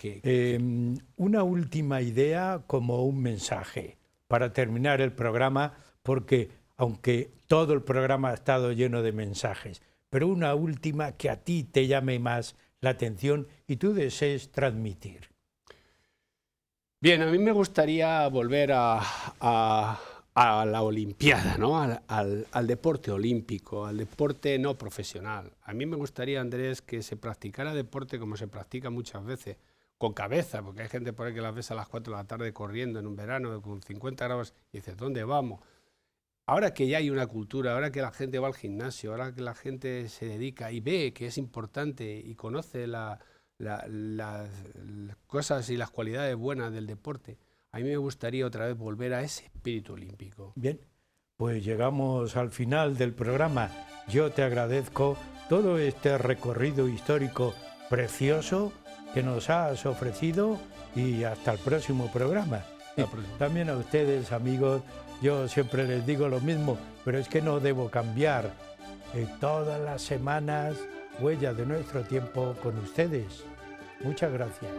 Una última idea como un mensaje para terminar el programa, porque aunque todo el programa ha estado lleno de mensajes, pero una última que a ti te llame más la atención y tú desees transmitir. Bien, a mí me gustaría volver a la Olimpiada, ¿no? Al deporte olímpico, al deporte no profesional. A mí me gustaría, Andrés, que se practicara deporte como se practica muchas veces, con cabeza, porque hay gente por ahí que las ves a las 4 de la tarde corriendo en un verano con 50 grados y dices, ¿dónde vamos? Ahora que ya hay una cultura, ahora que la gente va al gimnasio, ahora que la gente se dedica y ve que es importante y conoce las cosas y las cualidades buenas del deporte, a mí me gustaría otra vez volver a ese espíritu olímpico. Bien, pues llegamos al final del programa. Yo te agradezco todo este recorrido histórico precioso que nos has ofrecido y hasta el próximo programa. También a ustedes, amigos, yo siempre les digo lo mismo, pero es que no debo cambiar. Todas las semanas, Huellas de nuestro tiempo con ustedes. Muchas gracias.